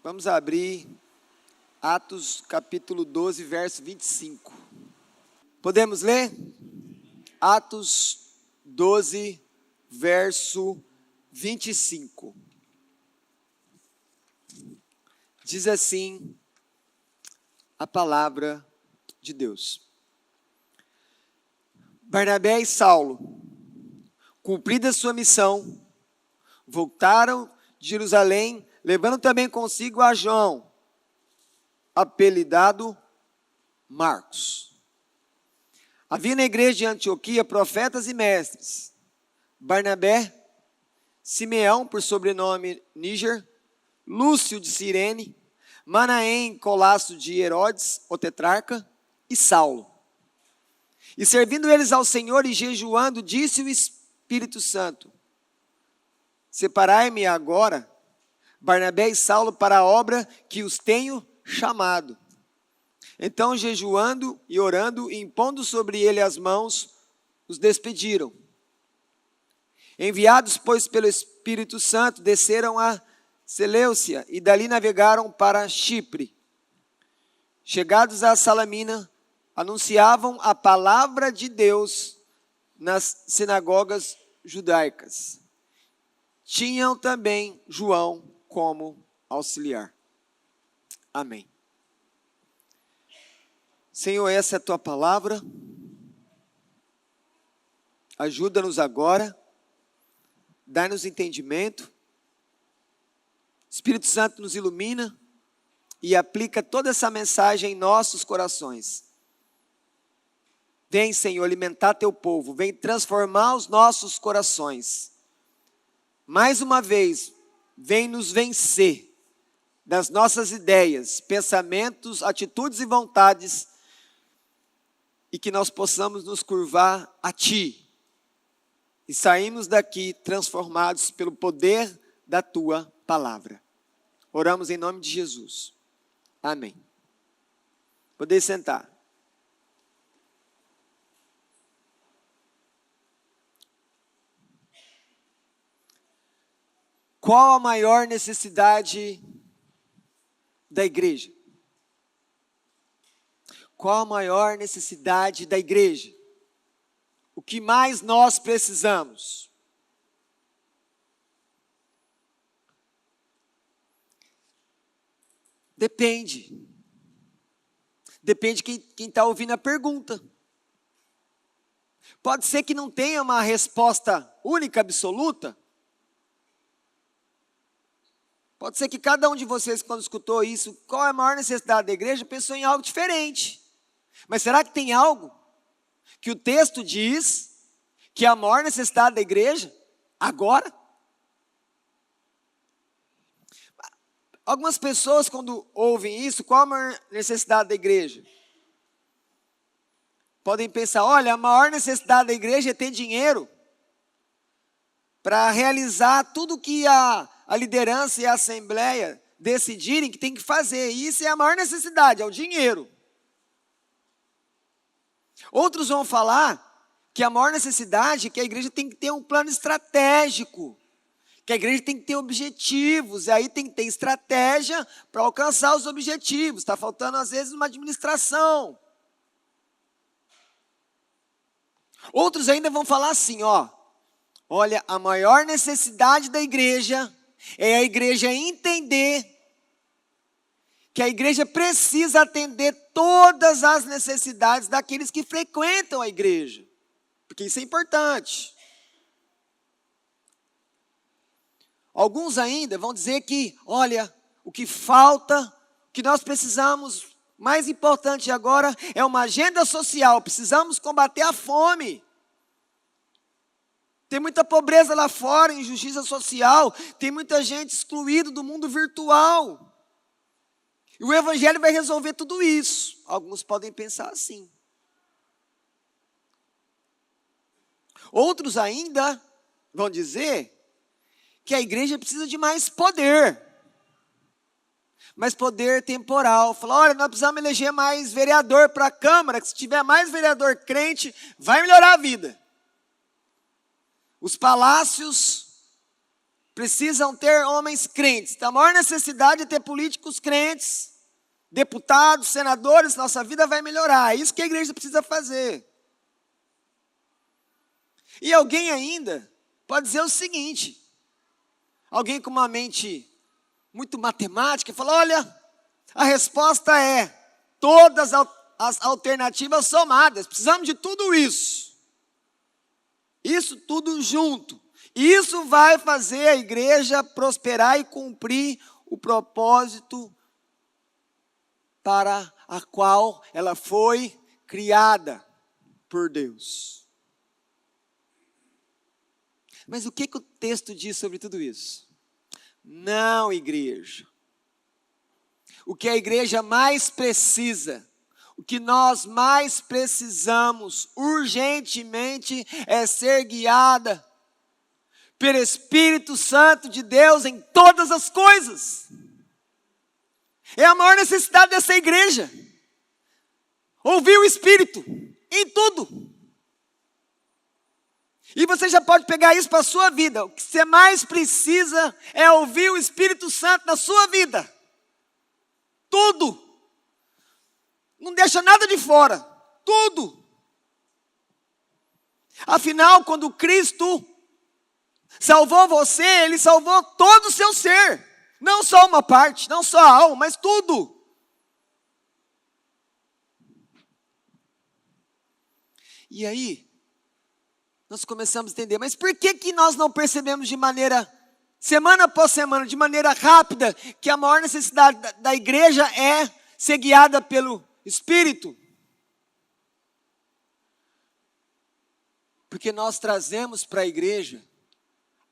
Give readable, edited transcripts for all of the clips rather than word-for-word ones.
Vamos abrir Atos capítulo 12, verso 25. Podemos ler? Atos 12, verso 25. Diz assim a palavra de Deus. Barnabé e Saulo, cumprida sua missão, voltaram de Jerusalém, levando também consigo a João, apelidado Marcos. Havia na igreja de Antioquia profetas e mestres: Barnabé, Simeão, por sobrenome Níger, Lúcio de Cirene, Manaém, colasso de Herodes, o tetrarca, e Saulo. E servindo eles ao Senhor e jejuando, disse o Espírito Santo: separai-me agora, Barnabé e Saulo, para a obra que os tenho chamado. Então, jejuando e orando, e impondo sobre ele as mãos, os despediram. Enviados, pois, pelo Espírito Santo, desceram a Seleucia e dali navegaram para Chipre. Chegados a Salamina, anunciavam a palavra de Deus nas sinagogas judaicas. Tinham também João como auxiliar. Amém. Senhor, essa é a tua palavra. Ajuda-nos agora. Dá-nos entendimento. Espírito Santo nos ilumina e aplica toda essa mensagem em nossos corações. Vem, Senhor, alimentar teu povo. Vem transformar os nossos corações. Mais uma vez, vem nos vencer das nossas ideias, pensamentos, atitudes e vontades, e que nós possamos nos curvar a Ti e sairmos daqui transformados pelo poder da Tua palavra. Oramos em nome de Jesus. Amém. Poder sentar. Qual a maior necessidade da igreja? Qual a maior necessidade da igreja? O que mais nós precisamos? Depende. Depende de quem está ouvindo a pergunta. Pode ser que não tenha uma resposta única, absoluta. Pode ser que cada um de vocês, quando escutou isso, qual é a maior necessidade da igreja, pensou em algo diferente. Mas será que tem algo que o texto diz que é a maior necessidade da igreja agora? Algumas pessoas, quando ouvem isso, qual a maior necessidade da igreja? Podem pensar: olha, a maior necessidade da igreja é ter dinheiro para realizar tudo que a liderança e a assembleia decidirem que tem que fazer. E isso é a maior necessidade, é o dinheiro. Outros vão falar que a maior necessidade é que a igreja tem que ter um plano estratégico, que a igreja tem que ter objetivos, e aí tem que ter estratégia para alcançar os objetivos. Está faltando, às vezes, uma administração. Outros ainda vão falar assim, olha, a maior necessidade da igreja é a igreja entender que a igreja precisa atender todas as necessidades daqueles que frequentam a igreja, porque isso é importante. Alguns ainda vão dizer que, olha, o que falta, o que nós precisamos, mais importante agora, é uma agenda social. Precisamos combater a fome. Tem muita pobreza lá fora, injustiça social, tem muita gente excluída do mundo virtual. E o evangelho vai resolver tudo isso. Alguns podem pensar assim. Outros ainda vão dizer que a igreja precisa de mais poder. Mas poder temporal. Falar, olha, nós precisamos eleger mais vereador para a Câmara, que se tiver mais vereador crente, vai melhorar a vida. Os palácios precisam ter homens crentes. Então, a maior necessidade é ter políticos crentes, deputados, senadores, nossa vida vai melhorar. É isso que a igreja precisa fazer. E alguém ainda pode dizer o seguinte, alguém com uma mente muito matemática, fala, olha, a resposta é todas as alternativas somadas, precisamos de tudo isso. Isso tudo junto. Isso vai fazer a igreja prosperar e cumprir o propósito para a qual ela foi criada por Deus. Mas o que o texto diz sobre tudo isso? Não, igreja. O que a igreja mais precisa, o que nós mais precisamos urgentemente é ser guiada pelo Espírito Santo de Deus em todas as coisas. É a maior necessidade dessa igreja. Ouvir o Espírito em tudo. E você já pode pegar isso para a sua vida. O que você mais precisa é ouvir o Espírito Santo na sua vida. Tudo. Não deixa nada de fora. Tudo. Afinal, quando Cristo salvou você, Ele salvou todo o seu ser. Não só uma parte, não só a alma, mas tudo. E aí, nós começamos a entender, mas por que nós não percebemos de maneira, semana após semana, de maneira rápida, que a maior necessidade da igreja é ser guiada pelo Espírito? Porque nós trazemos para a igreja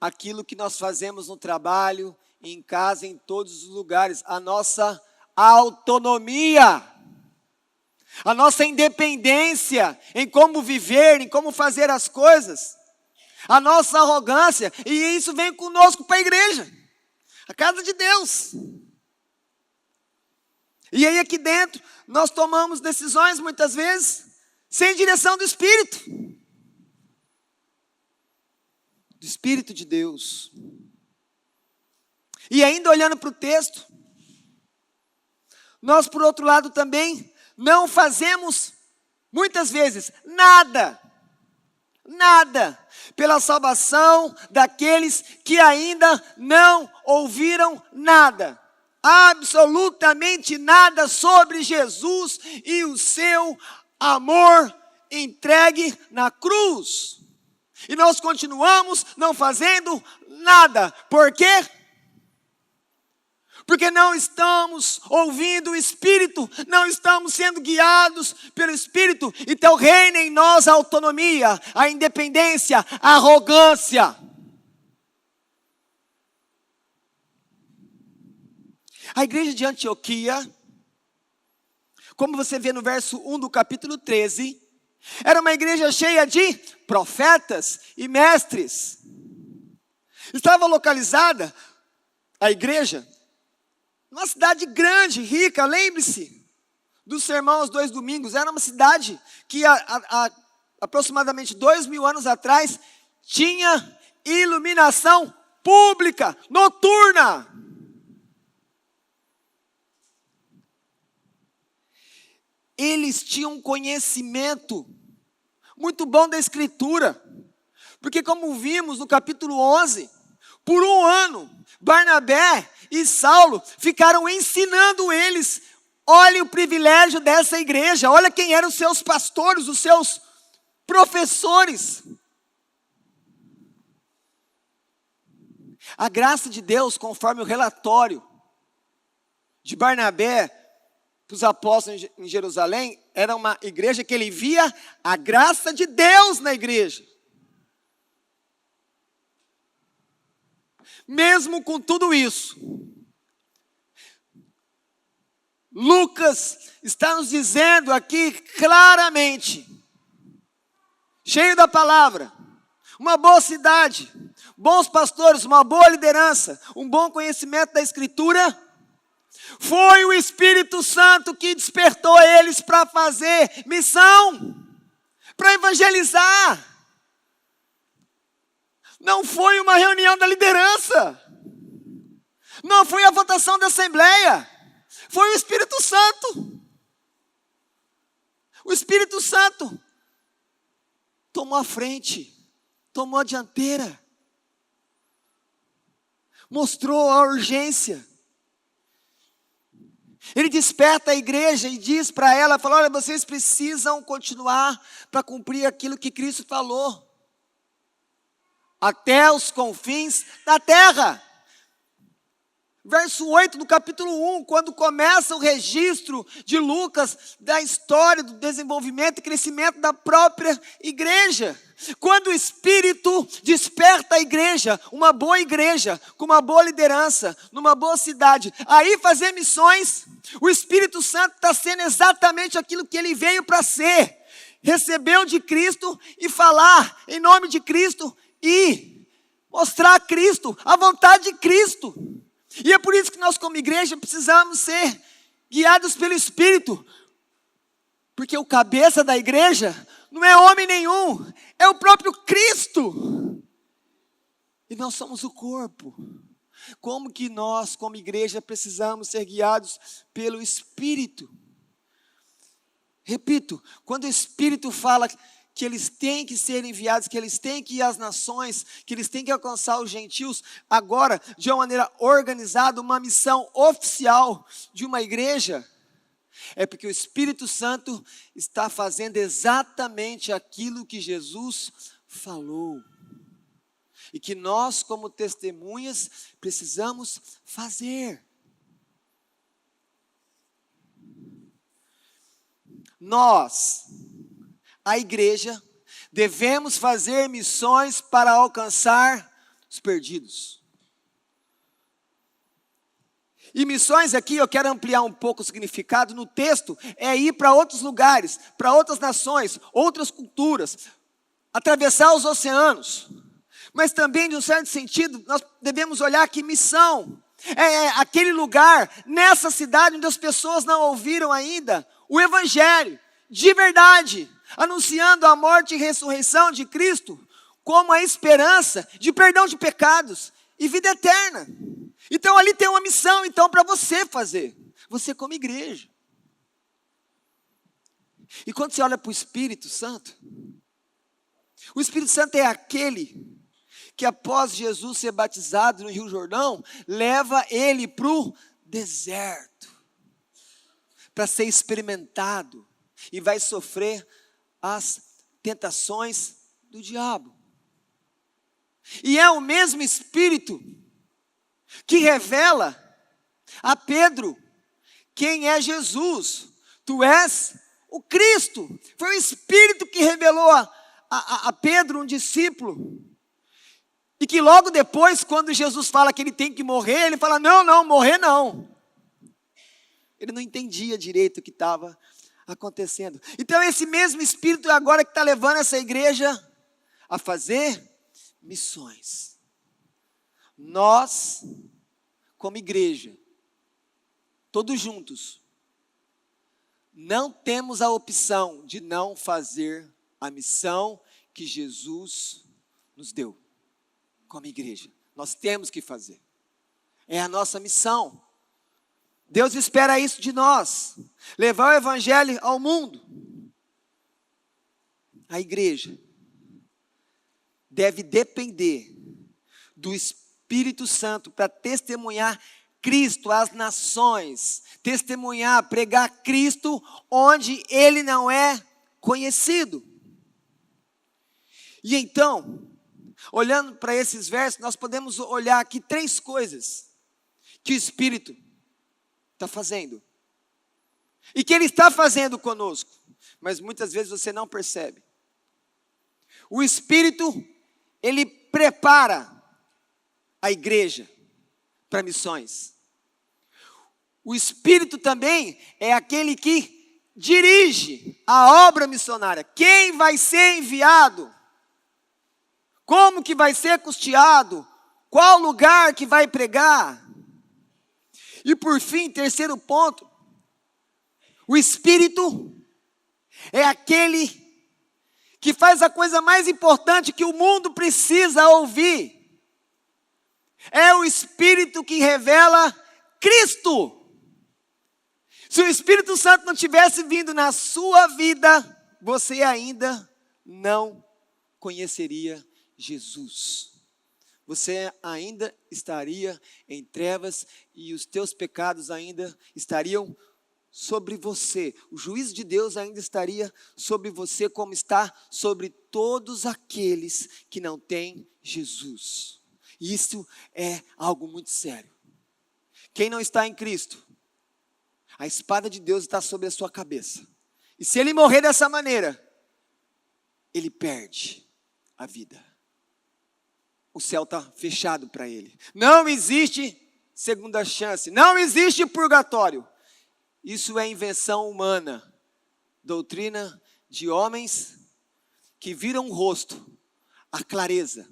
aquilo que nós fazemos no trabalho, em casa, em todos os lugares, a nossa autonomia, a nossa independência em como viver, em como fazer as coisas, a nossa arrogância, e isso vem conosco para a igreja, a casa de Deus. E aí aqui dentro, nós tomamos decisões muitas vezes, sem direção do Espírito. Do Espírito de Deus. E ainda olhando para o texto, nós por outro lado também não fazemos, muitas vezes, nada pela salvação daqueles que ainda não ouviram nada, absolutamente nada sobre Jesus e o seu amor entregue na cruz. E nós continuamos não fazendo nada. Por quê? Porque não estamos ouvindo o Espírito, não estamos sendo guiados pelo Espírito. Então reina em nós a autonomia, a independência, a arrogância. A igreja de Antioquia, como você vê no verso 1 do capítulo 13, era uma igreja cheia de profetas e mestres. Estava localizada a igreja numa cidade grande, rica. Lembre-se do sermão aos 2 domingos. Era uma cidade que aproximadamente 2000 anos atrás tinha iluminação pública, noturna. Eles tinham conhecimento muito bom da Escritura, porque como vimos no capítulo 11, por um ano, Barnabé e Saulo ficaram ensinando eles. Olha o privilégio dessa igreja, olha quem eram os seus pastores, os seus professores. A graça de Deus, conforme o relatório de Barnabé para os apóstolos em Jerusalém, era uma igreja que ele via a graça de Deus na igreja. Mesmo com tudo isso, Lucas está nos dizendo aqui claramente, cheio da palavra, uma boa cidade, bons pastores, uma boa liderança, um bom conhecimento da Escritura. Foi o Espírito Santo que despertou eles para fazer missão, para evangelizar. Não foi uma reunião da liderança. Não foi a votação da Assembleia. Foi o Espírito Santo. O Espírito Santo tomou a frente, tomou a dianteira, mostrou a urgência. Ele desperta a igreja e diz para ela, fala, olha, vocês precisam continuar para cumprir aquilo que Cristo falou. Até os confins da terra. Verso 8 do capítulo 1, quando começa o registro de Lucas da história do desenvolvimento e crescimento da própria igreja. Quando o Espírito desperta a igreja, uma boa igreja, com uma boa liderança, numa boa cidade, aí fazer missões, o Espírito Santo está sendo exatamente aquilo que ele veio para ser. Recebeu de Cristo e falar em nome de Cristo e mostrar a Cristo, a vontade de Cristo. E é por isso que nós como igreja precisamos ser guiados pelo Espírito. Porque o cabeça da igreja não é homem nenhum, é o próprio Cristo. E nós somos o corpo. Como que nós como igreja precisamos ser guiados pelo Espírito? Repito, quando o Espírito fala que eles têm que ser enviados, que eles têm que ir às nações, que eles têm que alcançar os gentios, agora, de uma maneira organizada, uma missão oficial de uma igreja, é porque o Espírito Santo está fazendo exatamente aquilo que Jesus falou. E que nós, como testemunhas, precisamos fazer. Nós, a igreja, devemos fazer missões para alcançar os perdidos. E missões aqui, eu quero ampliar um pouco o significado no texto, é ir para outros lugares, para outras nações, outras culturas, atravessar os oceanos. Mas também, de um certo sentido, nós devemos olhar que missão é aquele lugar, nessa cidade onde as pessoas não ouviram ainda o Evangelho, de verdade, anunciando a morte e ressurreição de Cristo, como a esperança de perdão de pecados e vida eterna. Então ali tem uma missão, então, para você fazer, você como igreja. E quando você olha para o Espírito Santo, o Espírito Santo é aquele que após Jesus ser batizado no Rio Jordão, leva ele para o deserto, para ser experimentado, e vai sofrer as tentações do diabo. E é o mesmo Espírito que revela a Pedro quem é Jesus. Tu és o Cristo. Foi o Espírito que revelou a Pedro, um discípulo. E que logo depois, quando Jesus fala que ele tem que morrer, ele fala, não, morrer não. Ele não entendia direito o que estava acontecendo. Então esse mesmo Espírito é agora que está levando essa igreja a fazer missões. Nós, como igreja, todos juntos, não temos a opção de não fazer a missão que Jesus nos deu. Como igreja, nós temos que fazer. É a nossa missão. Deus espera isso de nós. Levar o Evangelho ao mundo. A igreja deve depender do Espírito Santo para testemunhar Cristo às nações. Testemunhar, pregar Cristo onde Ele não é conhecido. E então, olhando para esses versos, nós podemos olhar aqui 3 coisas que o Espírito está fazendo. E que Ele está fazendo conosco. Mas muitas vezes você não percebe. O Espírito, Ele prepara a igreja para missões. O Espírito também é aquele que dirige a obra missionária. Quem vai ser enviado? Como que vai ser custeado? Qual lugar que vai pregar? E por fim, 3º ponto, o Espírito é aquele que faz a coisa mais importante que o mundo precisa ouvir. É o Espírito que revela Cristo. Se o Espírito Santo não tivesse vindo na sua vida, você ainda não conheceria Jesus. Você ainda estaria em trevas e os teus pecados ainda estariam sobre você. O juízo de Deus ainda estaria sobre você, como está sobre todos aqueles que não têm Jesus. E isso é algo muito sério. Quem não está em Cristo, a espada de Deus está sobre a sua cabeça. E se ele morrer dessa maneira, ele perde a vida. O céu está fechado para ele. Não existe segunda chance. Não existe purgatório. Isso é invenção humana. Doutrina de homens que viram o rosto, a clareza,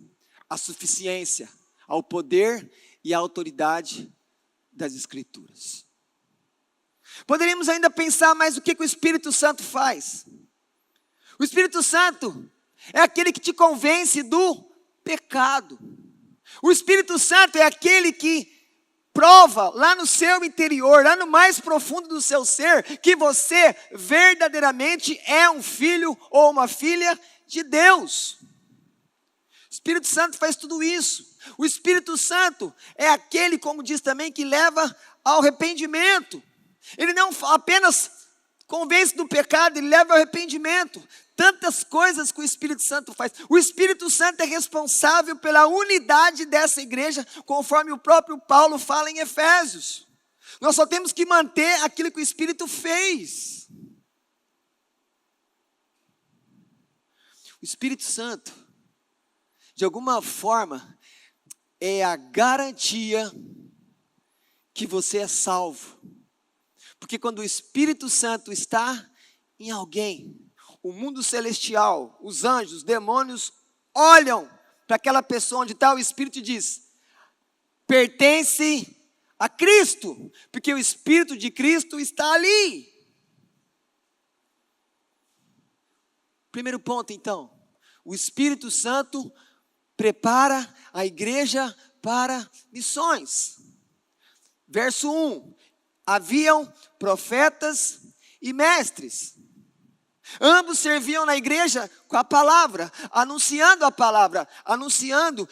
a suficiência, ao poder e à autoridade das Escrituras. Poderíamos ainda pensar mais o que o Espírito Santo faz. O Espírito Santo é aquele que te convence do pecado. O Espírito Santo é aquele que prova lá no seu interior, lá no mais profundo do seu ser, que você verdadeiramente é um filho ou uma filha de Deus. O Espírito Santo faz tudo isso. O Espírito Santo é aquele, como diz também, que leva ao arrependimento. Ele não apenas convence do pecado, ele leva ao arrependimento. Tantas coisas que o Espírito Santo faz. O Espírito Santo é responsável pela unidade dessa igreja, conforme o próprio Paulo fala em Efésios. Nós só temos que manter aquilo que o Espírito fez. O Espírito Santo, de alguma forma, é a garantia que você é salvo. Porque quando o Espírito Santo está em alguém, o mundo celestial, os anjos, os demônios, olham para aquela pessoa onde está o Espírito e diz: pertence a Cristo, porque o Espírito de Cristo está ali. Primeiro ponto então, o Espírito Santo prepara a igreja para missões. Verso 1, haviam profetas e mestres. Ambos serviam na igreja com a palavra, anunciando,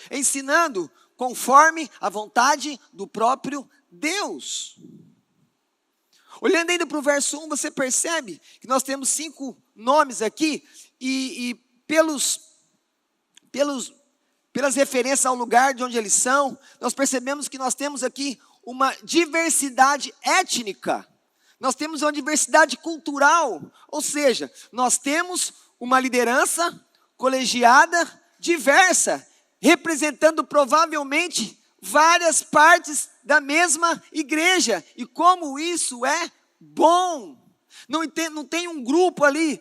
ensinando, conforme a vontade do próprio Deus. Olhando ainda para o verso 1, você percebe que nós temos 5 nomes aqui, e pelas referências ao lugar de onde eles são, nós percebemos que nós temos aqui uma diversidade étnica. Nós temos uma diversidade cultural, ou seja, nós temos uma liderança colegiada diversa, representando provavelmente várias partes da mesma igreja. E como isso é bom! Não tem um grupo ali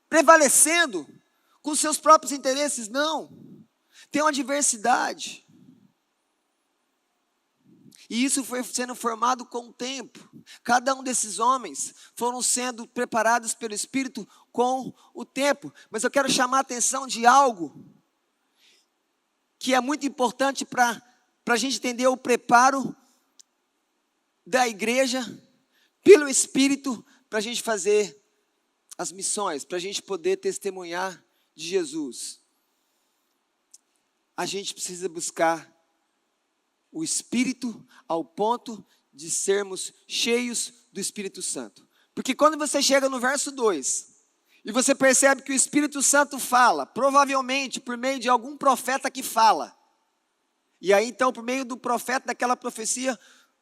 prevalecendo com seus próprios interesses, não. Tem uma diversidade. E isso foi sendo formado com o tempo. Cada um desses homens foram sendo preparados pelo Espírito com o tempo. Mas eu quero chamar a atenção de algo que é muito importante para a gente entender o preparo da igreja pelo Espírito para a gente fazer as missões, para a gente poder testemunhar de Jesus. A gente precisa buscar o Espírito ao ponto de sermos cheios do Espírito Santo. Porque quando você chega no verso 2, e você percebe que o Espírito Santo fala, provavelmente por meio de algum profeta que fala. E aí então, por meio do profeta daquela profecia,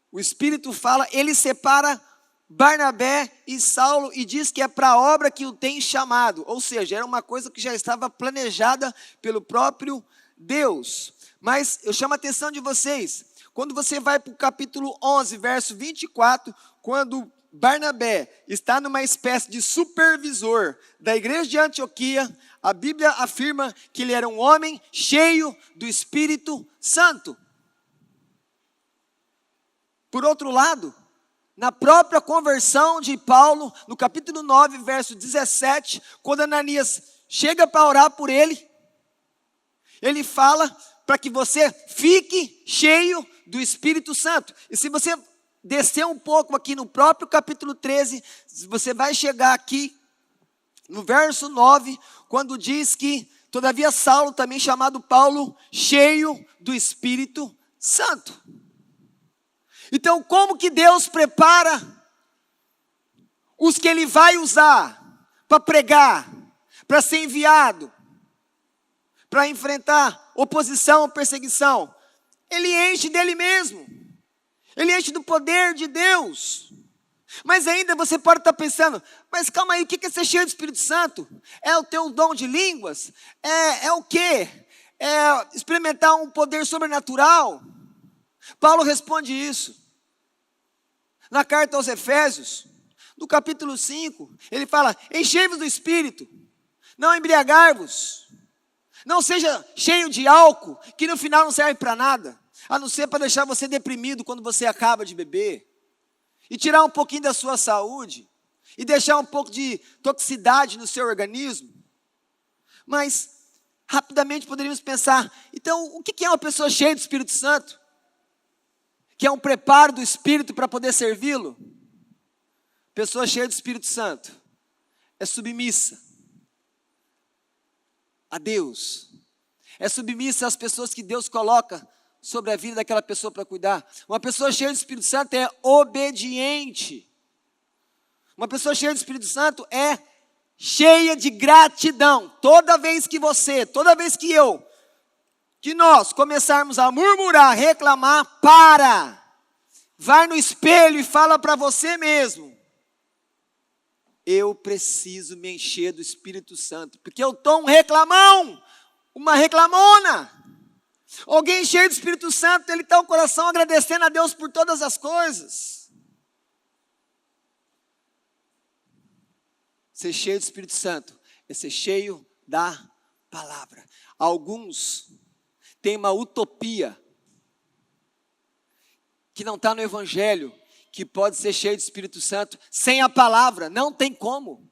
o Espírito fala, ele separa Barnabé e Saulo e diz que é para a obra que o tem chamado. Ou seja, era uma coisa que já estava planejada pelo próprio Deus. Mas eu chamo a atenção de vocês, quando você vai para o capítulo 11, verso 24, quando Barnabé está numa espécie de supervisor da igreja de Antioquia, a Bíblia afirma que ele era um homem cheio do Espírito Santo. Por outro lado, na própria conversão de Paulo, no capítulo 9, verso 17, quando Ananias chega para orar por ele, ele fala para que você fique cheio do Espírito Santo. E se você descer um pouco aqui no próprio capítulo 13, você vai chegar aqui no verso 9, quando diz que, todavia Saulo, também chamado Paulo, cheio do Espírito Santo. Então, como que Deus prepara os que ele vai usar para pregar, para ser enviado, para enfrentar oposição, perseguição? Ele enche dele mesmo, ele enche do poder de Deus. Mas ainda você pode estar pensando, mas calma aí, o que é ser cheio do Espírito Santo? É o teu dom de línguas? É o quê? É experimentar um poder sobrenatural? Paulo responde isso. Na carta aos Efésios, no capítulo 5, ele fala, enchei-vos do Espírito, não embriagar-vos, não seja cheio de álcool, que no final não serve para nada, a não ser para deixar você deprimido quando você acaba de beber, e tirar um pouquinho da sua saúde, e deixar um pouco de toxicidade no seu organismo. Mas, rapidamente poderíamos pensar, então, o que é uma pessoa cheia do Espírito Santo? Que é um preparo do Espírito para poder servi-lo? Pessoa cheia do Espírito Santo é submissa a Deus, é submissa às pessoas que Deus coloca sobre a vida daquela pessoa para cuidar. Uma pessoa cheia do Espírito Santo é obediente. Uma pessoa cheia do Espírito Santo é cheia de gratidão. Toda vez que você, toda vez que eu, que nós começarmos a murmurar, reclamar, vai no espelho e fala para você mesmo, eu preciso me encher do Espírito Santo, porque eu estou um reclamão, uma reclamona. Alguém cheio do Espírito Santo, ele está o coração agradecendo a Deus por todas as coisas. Ser cheio do Espírito Santo é ser cheio da palavra. Alguns têm uma utopia que não está no Evangelho, que pode ser cheio do Espírito Santo sem a palavra. Não tem como.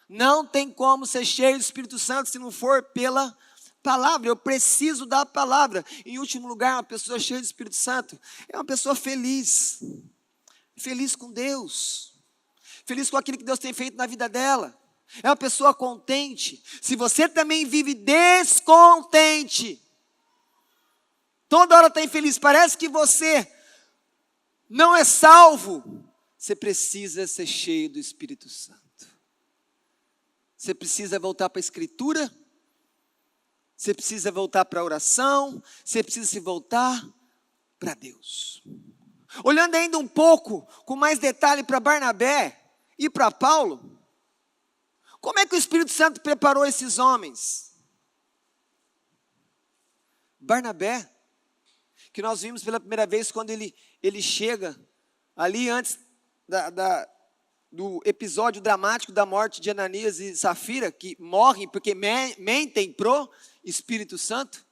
Não tem como ser cheio do Espírito Santo se não for pela palavra. Eu preciso da palavra. Em último lugar, uma pessoa cheia do Espírito Santo é uma pessoa feliz. Feliz com Deus. Feliz com aquilo que Deus tem feito na vida dela. É uma pessoa contente. Se você também vive descontente, toda hora está infeliz, parece que você não é salvo, você precisa ser cheio do Espírito Santo. Você precisa voltar para a Escritura, você precisa voltar para a oração, você precisa se voltar para Deus. Olhando ainda um pouco, com mais detalhe para Barnabé e para Paulo, como é que o Espírito Santo preparou esses homens? Barnabé, que nós vimos pela primeira vez quando ele chega ali antes do episódio dramático da morte de Ananias e Safira, que morrem porque mentem pro Espírito Santo.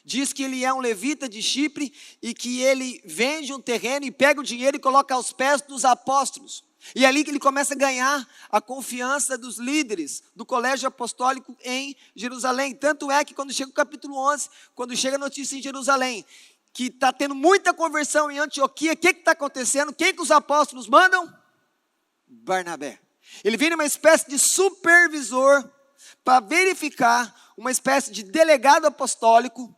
Diz que ele é um levita de Chipre e que ele vende um terreno e pega o dinheiro e coloca aos pés dos apóstolos. E é ali que ele começa a ganhar a confiança dos líderes do colégio apostólico em Jerusalém. Tanto é que quando chega o capítulo 11, quando chega a notícia em Jerusalém, que está tendo muita conversão em Antioquia, o que está acontecendo? Quem que os apóstolos mandam? Barnabé. Ele vem numa espécie de supervisor para verificar, uma espécie de delegado apostólico,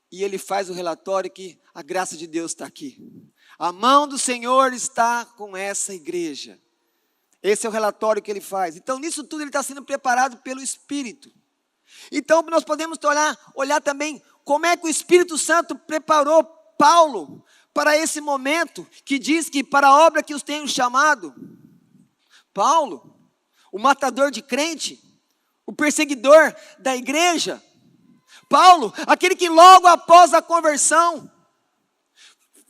e ele faz o relatório que a graça de Deus está aqui. A mão do Senhor está com essa igreja. Esse é o relatório que ele faz. Então, nisso tudo ele está sendo preparado pelo Espírito. Então, nós podemos olhar também como é que o Espírito Santo preparou Paulo para esse momento, que diz que para a obra que os tenho chamado. Paulo, o matador de crente, o perseguidor da igreja. Paulo, aquele que logo após a conversão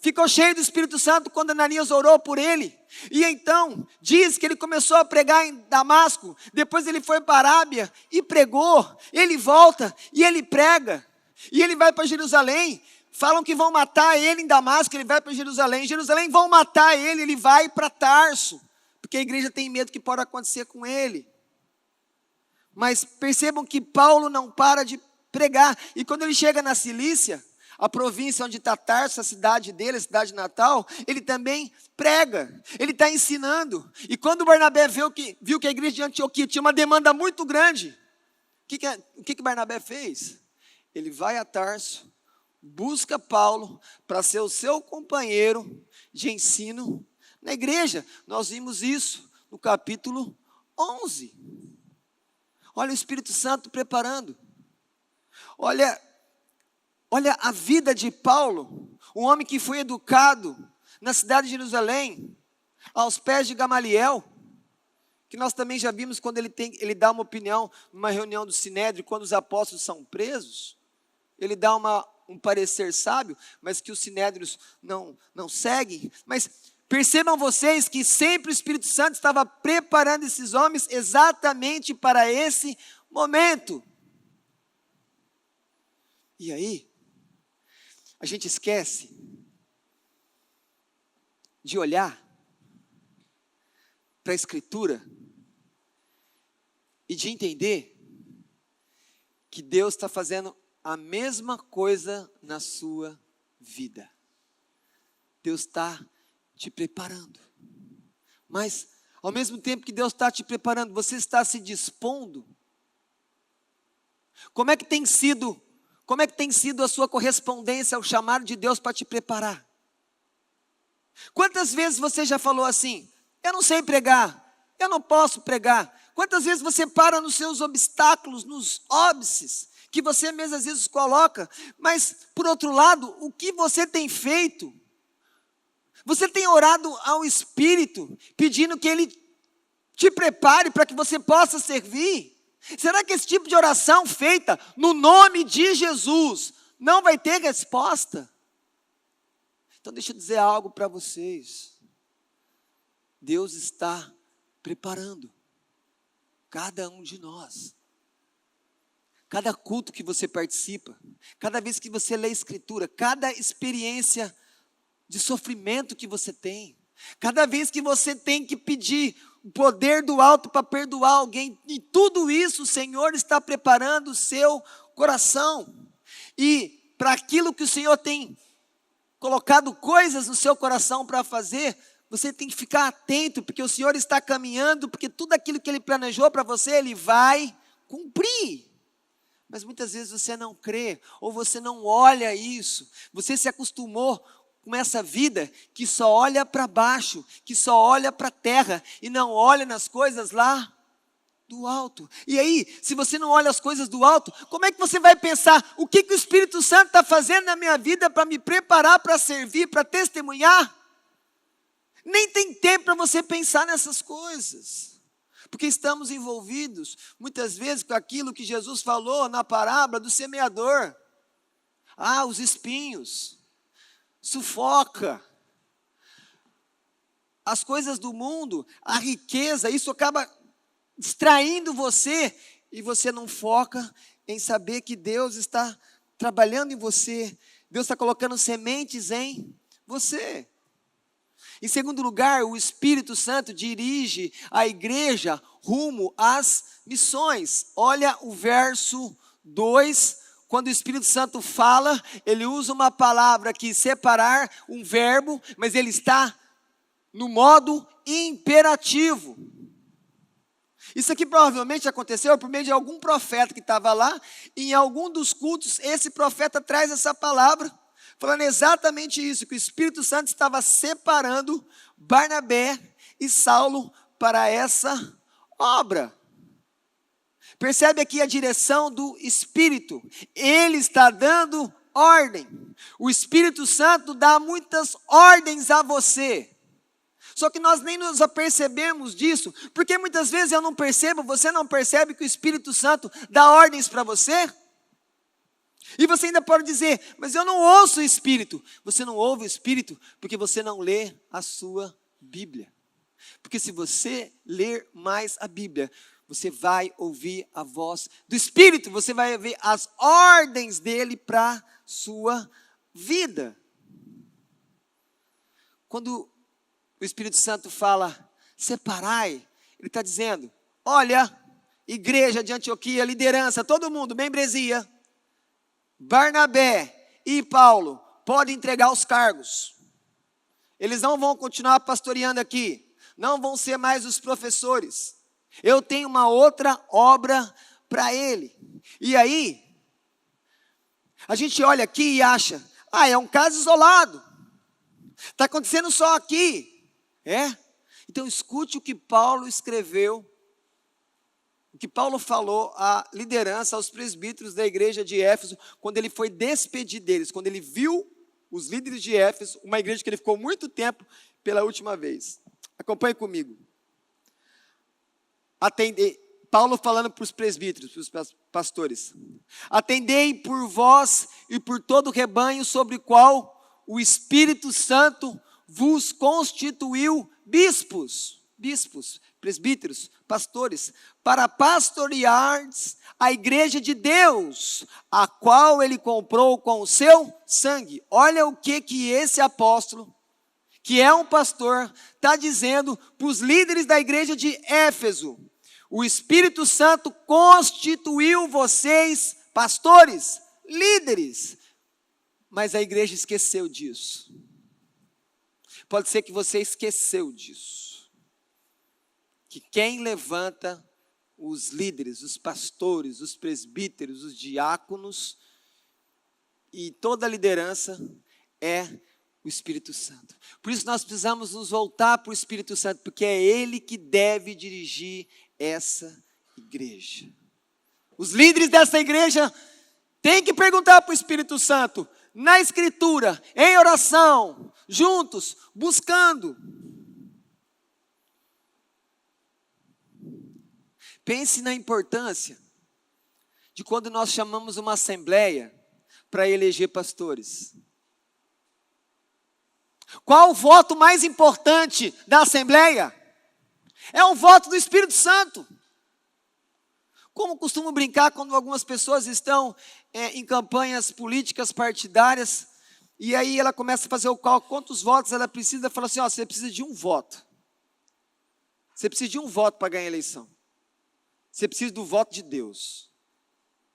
ficou cheio do Espírito Santo quando Ananias orou por ele. E então, diz que ele começou a pregar em Damasco. Depois ele foi para a Arábia e pregou. Ele volta e ele prega. E ele vai para Jerusalém. Falam que vão matar ele em Damasco, ele vai para Jerusalém. Em Jerusalém vão matar ele, ele vai para Tarso. Porque a igreja tem medo que pode acontecer com ele. Mas percebam que Paulo não para de pregar. E quando ele chega na Cilícia, a província onde está Tarso, a cidade dele, a cidade natal, ele também prega, ele está ensinando. E quando Barnabé viu que a igreja de Antioquia tinha uma demanda muito grande, o que Barnabé fez? Ele vai a Tarso, busca Paulo para ser o seu companheiro de ensino na igreja. Nós vimos isso no capítulo 11. Olha o Espírito Santo preparando. Olha a vida de Paulo, um homem que foi educado na cidade de Jerusalém, aos pés de Gamaliel, que nós também já vimos quando ele dá uma opinião numa reunião do Sinédrio, quando os apóstolos são presos, ele dá um parecer sábio, mas que os sinédrios não seguem. Mas percebam vocês que sempre o Espírito Santo estava preparando esses homens exatamente para esse momento. E aí, a gente esquece de olhar para a Escritura e de entender que Deus está fazendo a mesma coisa na sua vida. Deus está te preparando. Mas, ao mesmo tempo que Deus está te preparando, você está se dispondo? Como é que tem sido a sua correspondência ao chamado de Deus para te preparar? Quantas vezes você já falou assim: eu não sei pregar, eu não posso pregar? Quantas vezes você para nos seus obstáculos, nos óbices, que você mesmo às vezes coloca? Mas, por outro lado, o que você tem feito? Você tem orado ao Espírito, pedindo que Ele te prepare para que você possa servir? Será que esse tipo de oração feita no nome de Jesus não vai ter resposta? Então deixa eu dizer algo para vocês. Deus está preparando cada um de nós. Cada culto que você participa, cada vez que você lê a Escritura, cada experiência de sofrimento que você tem, cada vez que você tem que pedir o poder do alto para perdoar alguém, e tudo isso o Senhor está preparando o seu coração. E para aquilo que o Senhor tem colocado coisas no seu coração para fazer, você tem que ficar atento, porque o Senhor está caminhando, porque tudo aquilo que Ele planejou para você, Ele vai cumprir. Mas muitas vezes você não crê, ou você não olha isso, você se acostumou com essa vida que só olha para baixo, que só olha para a terra, e não olha nas coisas lá do alto. E aí, se você não olha as coisas do alto, como é que você vai pensar, o que o Espírito Santo está fazendo na minha vida para me preparar para servir, para testemunhar? Nem tem tempo para você pensar nessas coisas, porque estamos envolvidos muitas vezes com aquilo que Jesus falou na parábola do semeador. Os espinhos, sufoca, as coisas do mundo, a riqueza, isso acaba distraindo você, e você não foca em saber que Deus está trabalhando em você, Deus está colocando sementes em você. Em segundo lugar, o Espírito Santo dirige a igreja rumo às missões. Olha o verso 2, quando o Espírito Santo fala, ele usa uma palavra que separar, um verbo, mas ele está no modo imperativo. Isso aqui provavelmente aconteceu por meio de algum profeta que estava lá, e em algum dos cultos esse profeta traz essa palavra, falando exatamente isso, que o Espírito Santo estava separando Barnabé e Saulo para essa obra. Percebe aqui a direção do Espírito, ele está dando ordem. O Espírito Santo dá muitas ordens a você, só que nós nem nos apercebemos disso, porque muitas vezes eu não percebo, você não percebe que o Espírito Santo dá ordens para você? E você ainda pode dizer, mas eu não ouço o Espírito. Você não ouve o Espírito porque você não lê a sua Bíblia. Porque se você ler mais a Bíblia, você vai ouvir a voz do Espírito, você vai ouvir as ordens dele para a sua vida. Quando o Espírito Santo fala, separai, ele está dizendo, olha, igreja de Antioquia, liderança, todo mundo, membresia, Barnabé e Paulo podem entregar os cargos. Eles não vão continuar pastoreando aqui, não vão ser mais os professores. Eu tenho uma outra obra para ele. E aí, a gente olha aqui e acha, é um caso isolado. Está acontecendo só aqui. Então escute o que Paulo escreveu, o que Paulo falou à liderança, aos presbíteros da igreja de Éfeso, quando ele foi despedir deles, quando ele viu os líderes de Éfeso, uma igreja que ele ficou muito tempo pela última vez. Acompanhe comigo. Paulo falando para os presbíteros, para os pastores. Atendei por vós e por todo o rebanho sobre o qual o Espírito Santo vos constituiu bispos, presbíteros, pastores, para pastoreardes a igreja de Deus, a qual ele comprou com o seu sangue. Olha o que esse apóstolo, que é um pastor, está dizendo para os líderes da igreja de Éfeso. O Espírito Santo constituiu vocês, pastores, líderes, mas a igreja esqueceu disso. Pode ser que você esqueceu disso. Que quem levanta os líderes, os pastores, os presbíteros, os diáconos e toda a liderança é o Espírito Santo. Por isso nós precisamos nos voltar para o Espírito Santo, porque é Ele que deve dirigir essa igreja. Os líderes dessa igreja têm que perguntar para o Espírito Santo, na Escritura, em oração, juntos, buscando. Pense na importância de quando nós chamamos uma assembleia para eleger pastores. Qual o voto mais importante da assembleia? É o voto do Espírito Santo. Como costumo brincar quando algumas pessoas estão em campanhas políticas partidárias, e aí ela começa a fazer o cálculo, quantos votos ela precisa, fala assim, você precisa de um voto. Você precisa de um voto para ganhar a eleição. Você precisa do voto de Deus.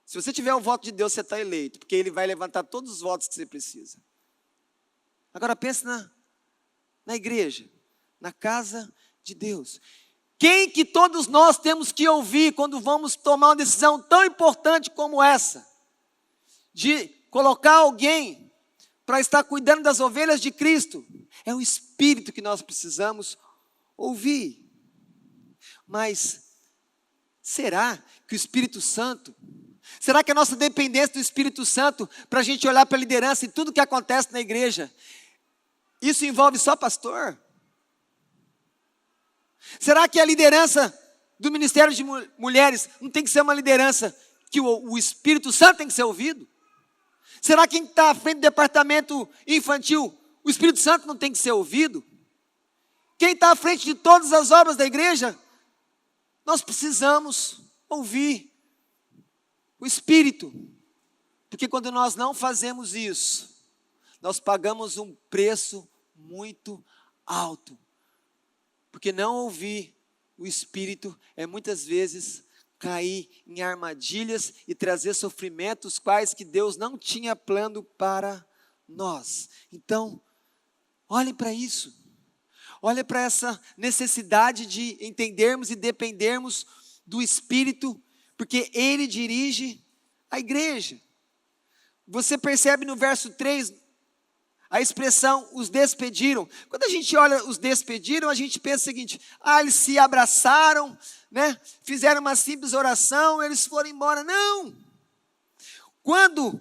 Se você tiver o voto de Deus, você está eleito, porque Ele vai levantar todos os votos que você precisa. Agora pense na igreja, na casa de Deus. Quem que todos nós temos que ouvir quando vamos tomar uma decisão tão importante como essa? De colocar alguém para estar cuidando das ovelhas de Cristo. É o Espírito que nós precisamos ouvir. Mas será que o Espírito Santo, será que a nossa dependência do Espírito Santo, para a gente olhar para a liderança e tudo que acontece na igreja, isso envolve só pastor? Será que a liderança do Ministério de Mulheres não tem que ser uma liderança que o Espírito Santo tem que ser ouvido? Será que quem está à frente do departamento infantil, o Espírito Santo não tem que ser ouvido? Quem está à frente de todas as obras da igreja, nós precisamos ouvir o Espírito. Porque quando nós não fazemos isso, nós pagamos um preço muito alto. Porque não ouvir o Espírito é muitas vezes cair em armadilhas e trazer sofrimentos quais que Deus não tinha plano para nós. Então, olhem para isso. Olhem para essa necessidade de entendermos e dependermos do Espírito, porque Ele dirige a igreja. Você percebe no verso 3, a expressão, os despediram. Quando a gente olha os despediram, a gente pensa o seguinte, eles se abraçaram, fizeram uma simples oração, eles foram embora. Não! Quando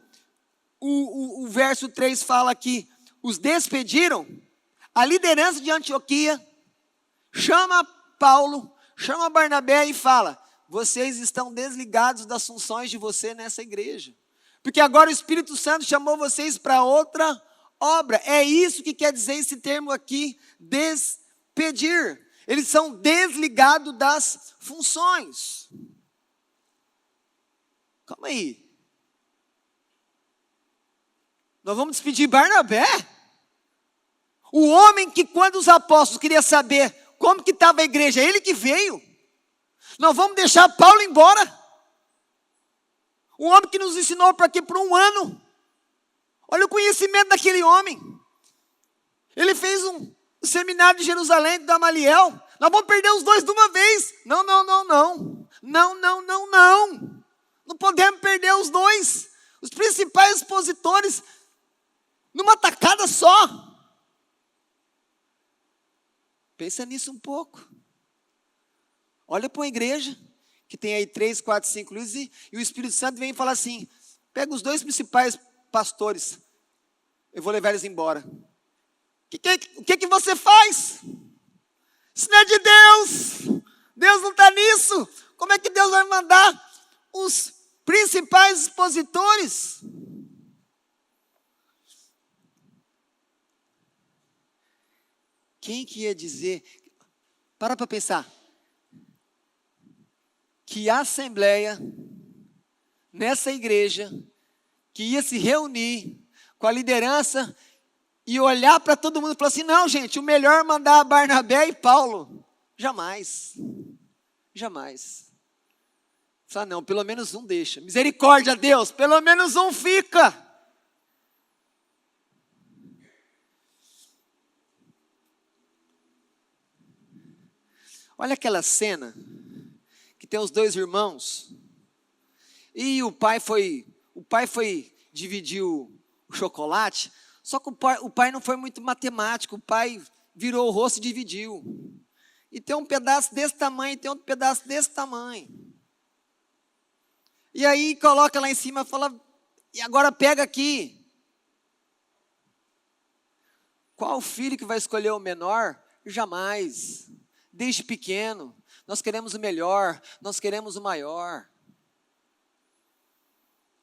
o verso 3 fala que os despediram, a liderança de Antioquia chama Paulo, chama Barnabé e fala, vocês estão desligados das funções de você nessa igreja. Porque agora o Espírito Santo chamou vocês para outra obra. É isso que quer dizer esse termo aqui, despedir. Eles são desligados das funções. Calma aí. Nós vamos despedir Barnabé? O homem que quando os apóstolos queriam saber como que estava a igreja, ele que veio. Nós vamos deixar Paulo embora? Um homem que nos ensinou para quê? Por um ano. Olha o conhecimento daquele homem. Ele fez um seminário de Jerusalém, de Gamaliel. Nós vamos perder os dois de uma vez. Não. Não podemos perder os dois. Os principais expositores, numa tacada só. Pensa nisso um pouco. Olha para uma igreja, que tem aí 3, 4, 5 luzes, e o Espírito Santo vem e fala assim, pega os 2 principais pastores, eu vou levar eles embora. O que você faz? Isso não é de Deus. Deus não está nisso. Como é que Deus vai mandar os principais expositores? Quem que ia dizer? Para pensar. Que a assembleia, nessa igreja, que ia se reunir com a liderança e olhar para todo mundo e falar assim, não gente, o melhor é mandar Barnabé e Paulo. Jamais. Fala, não, pelo menos um deixa. Misericórdia, Deus, pelo menos um fica. Olha aquela cena que tem os 2 irmãos e o pai foi dividir o chocolate, só que o pai não foi muito matemático, o pai virou o rosto e dividiu. E tem um pedaço desse tamanho, tem outro pedaço desse tamanho. E aí coloca lá em cima e fala, e agora pega aqui. Qual filho que vai escolher o menor? Jamais. Desde pequeno, nós queremos o melhor, nós queremos o maior.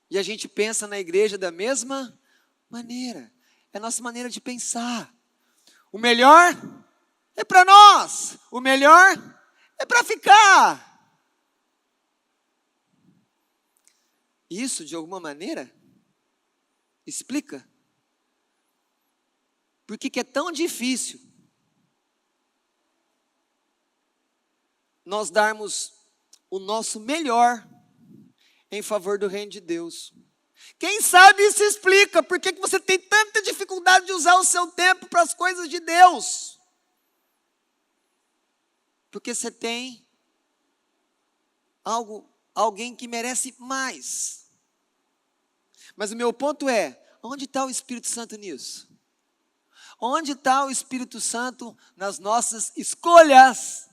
E a gente pensa na igreja da mesma maneira. É a nossa maneira de pensar. O melhor é para nós. O melhor é para ficar. Isso, de alguma maneira, explica por que é tão difícil nós darmos o nosso melhor em favor do reino de Deus. Quem sabe isso explica por que você tem tanta dificuldade de usar o seu tempo para as coisas de Deus. Porque você tem alguém que merece mais. Mas o meu ponto é, onde está o Espírito Santo nisso? Onde está o Espírito Santo nas nossas escolhas?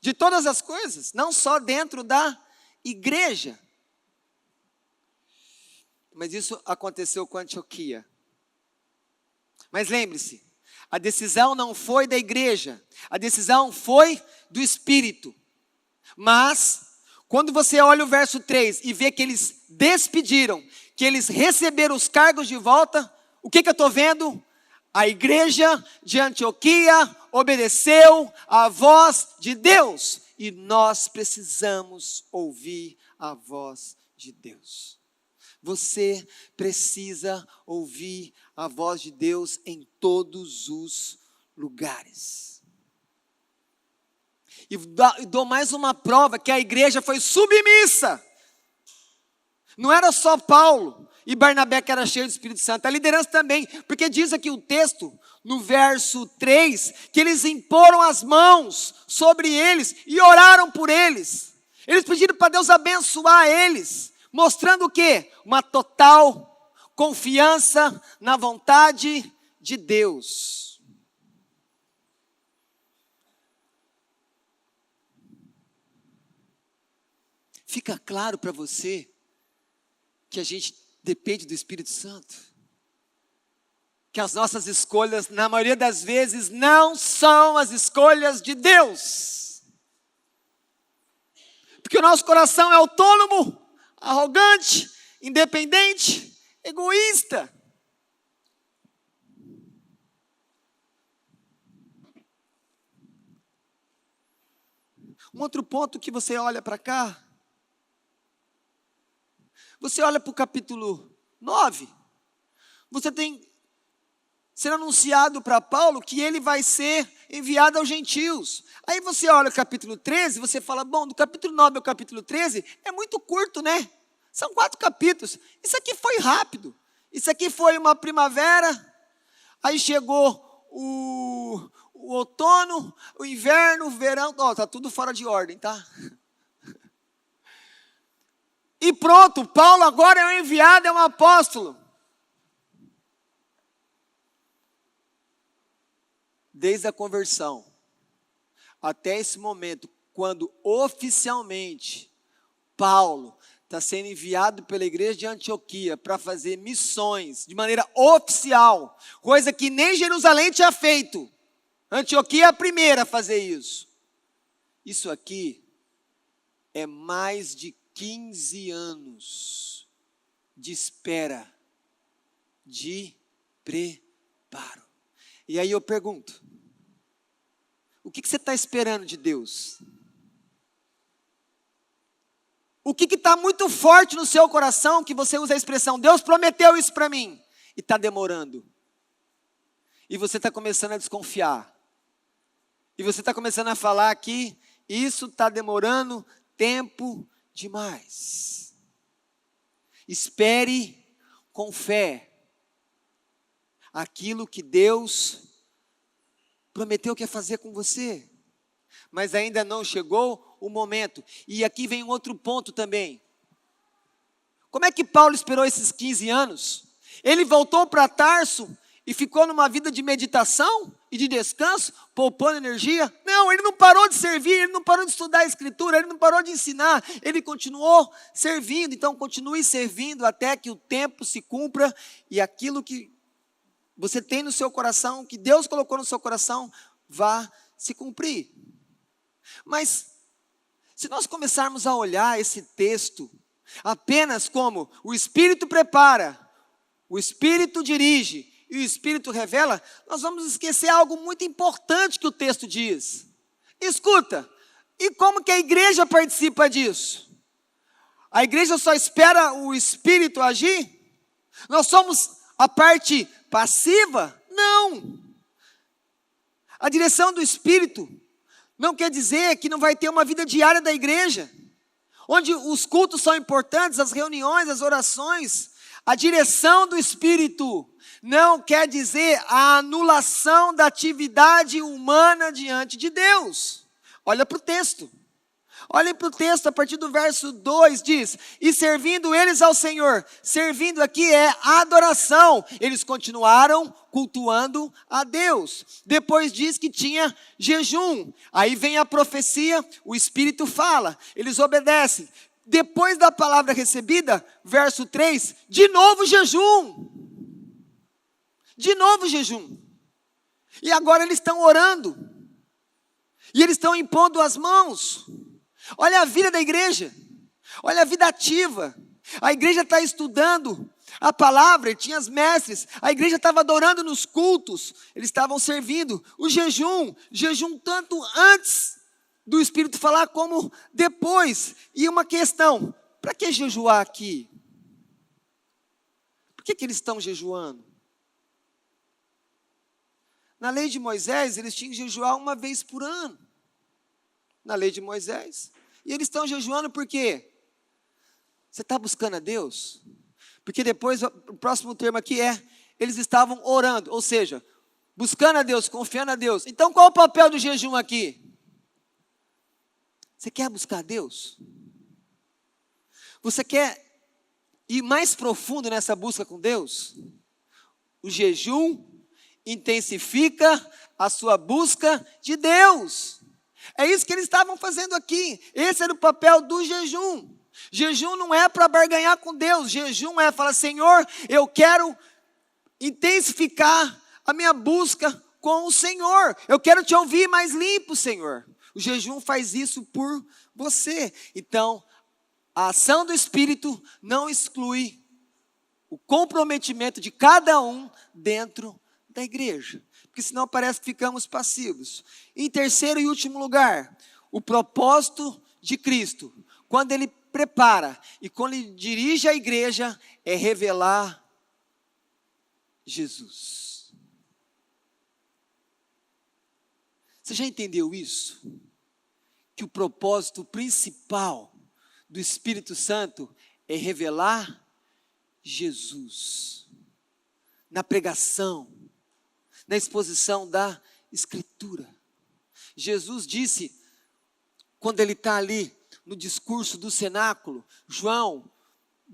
De todas as coisas, não só dentro da igreja. Mas isso aconteceu com Antioquia. Mas lembre-se, a decisão não foi da igreja, a decisão foi do Espírito. Mas, quando você olha o verso 3 e vê que eles despediram, que eles receberam os cargos de volta, o que eu estou vendo? A igreja de Antioquia obedeceu à voz de Deus. E nós precisamos ouvir a voz de Deus. Você precisa ouvir a voz de Deus em todos os lugares. E dou mais uma prova que a igreja foi submissa. Não era só Paulo e Barnabé que era cheio do Espírito Santo, a liderança também, porque diz aqui o texto, no verso 3, que eles imporam as mãos sobre eles e oraram por eles. Eles pediram para Deus abençoar eles, mostrando o quê? Uma total confiança na vontade de Deus. Fica claro para você que a gente depende do Espírito Santo? Que as nossas escolhas, na maioria das vezes, não são as escolhas de Deus. Porque o nosso coração é autônomo, arrogante, independente, egoísta. Um outro ponto que você olha para cá, você olha para o capítulo 9, você tem sendo anunciado para Paulo que ele vai ser enviado aos gentios. Aí você olha o capítulo 13, você fala, bom, do capítulo 9 ao capítulo 13, é muito curto, né? São 4 capítulos. Isso aqui foi rápido. Isso aqui foi uma primavera, aí chegou o outono, o inverno, o verão, tá tudo fora de ordem, tá? E pronto, Paulo agora é um enviado, é um apóstolo. Desde a conversão até esse momento, quando oficialmente Paulo está sendo enviado pela igreja de Antioquia para fazer missões de maneira oficial, coisa que nem Jerusalém tinha feito. Antioquia é a primeira a fazer isso. Isso aqui é mais de 15 anos de espera, de preparo. E aí eu pergunto, o que você está esperando de Deus? O que está muito forte no seu coração, que você usa a expressão, Deus prometeu isso para mim, e está demorando. E você está começando a desconfiar. E você está começando a falar que isso está demorando tempo demais. Espere com fé aquilo que Deus prometeu que ia fazer com você. Mas ainda não chegou o momento. E aqui vem um outro ponto também. Como é que Paulo esperou esses 15 anos? Ele voltou para Tarso e ficou numa vida de meditação e de descanso, poupando energia? Não, ele não parou de servir, ele não parou de estudar a Escritura, ele não parou de ensinar, ele continuou servindo. Então continue servindo até que o tempo se cumpra e aquilo que você tem no seu coração, que Deus colocou no seu coração, vá se cumprir. Mas se nós começarmos a olhar esse texto apenas como o Espírito prepara, o Espírito dirige e o Espírito revela, nós vamos esquecer algo muito importante que o texto diz. Escuta, e como que a igreja participa disso? A igreja só espera o Espírito agir? Nós somos a parte passiva? Não. A direção do Espírito não quer dizer que não vai ter uma vida diária da igreja, onde os cultos são importantes, as reuniões, as orações. A direção do Espírito não quer dizer a anulação da atividade humana diante de Deus. Olha para o texto. Olhem para o texto, a partir do verso 2 diz, e servindo eles ao Senhor, servindo aqui é adoração, eles continuaram cultuando a Deus. Depois diz que tinha jejum, aí vem a profecia, o Espírito fala, eles obedecem. Depois da palavra recebida, verso 3, de novo jejum. De novo jejum. E agora eles estão orando. E eles estão impondo as mãos. Olha a vida da igreja. Olha a vida ativa. A igreja está estudando a palavra, tinha as mestres. A igreja estava adorando nos cultos. Eles estavam servindo. O jejum tanto antes do Espírito falar como depois. E uma questão, para que jejuar aqui? Por que eles estão jejuando? Na lei de Moisés, eles tinham que jejuar uma vez por ano. Na lei de Moisés. E eles estão jejuando por quê? Você está buscando a Deus? Porque depois, o próximo termo aqui é, eles estavam orando. Ou seja, buscando a Deus, confiando a Deus. Então qual o papel do jejum aqui? Você quer buscar a Deus? Você quer ir mais profundo nessa busca com Deus? O jejum intensifica a sua busca de Deus. É isso que eles estavam fazendo aqui. Esse era o papel do jejum. Jejum não é para barganhar com Deus. Jejum é falar, Senhor, eu quero intensificar a minha busca com o Senhor. Eu quero te ouvir mais limpo, Senhor. O jejum faz isso por você. Então, a ação do Espírito não exclui o comprometimento de cada um dentro da igreja. Porque senão parece que ficamos passivos. Em terceiro e último lugar, o propósito de Cristo, quando Ele prepara e quando Ele dirige a igreja, é revelar Jesus. Você já entendeu isso? que o propósito principal do Espírito Santo é revelar Jesus na pregação, na exposição da Escritura. Jesus disse, quando ele está ali no discurso do cenáculo, João,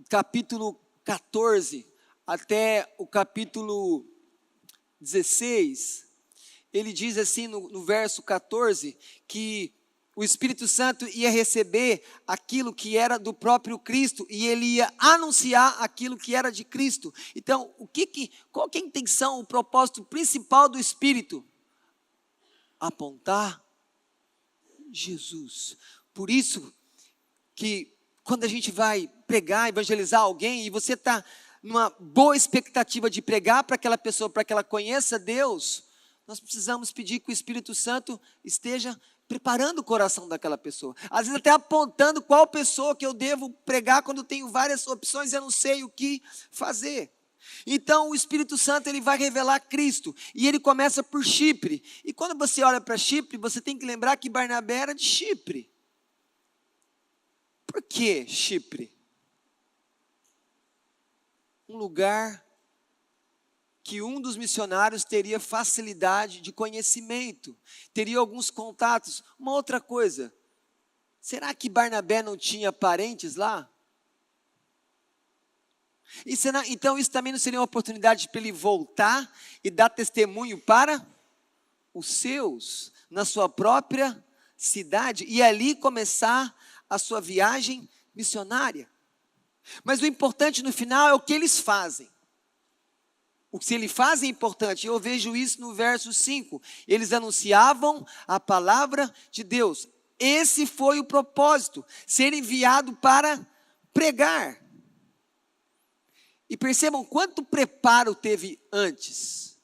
capítulo 14, até o capítulo 16, ele diz assim no verso 14, que o Espírito Santo ia receber aquilo que era do próprio Cristo e ele ia anunciar aquilo que era de Cristo. Então, qual que é a intenção, o propósito principal do Espírito? Apontar Jesus. Por isso que quando a gente vai pregar, evangelizar alguém e você está numa boa expectativa de pregar para aquela pessoa, para que ela conheça Deus, nós precisamos pedir que o Espírito Santo esteja preparando o coração daquela pessoa. Às vezes até apontando qual pessoa que eu devo pregar quando eu tenho várias opções e eu não sei o que fazer. Então o Espírito Santo ele vai revelar Cristo. E ele começa por Chipre. E quando você olha para Chipre, você tem que lembrar que Barnabé era de Chipre. Por que Chipre? Um lugar que um dos missionários teria facilidade de conhecimento, teria alguns contatos. Uma outra coisa, será que Barnabé não tinha parentes lá? Então isso também não seria uma oportunidade para ele voltar e dar testemunho para os seus, na sua própria cidade, e ali começar a sua viagem missionária? Mas o importante no final é o que eles fazem. O que eles fazem é importante. Eu vejo isso no verso 5. Eles anunciavam a palavra de Deus. Esse foi o propósito, ser enviado para pregar. E percebam quanto preparo teve antes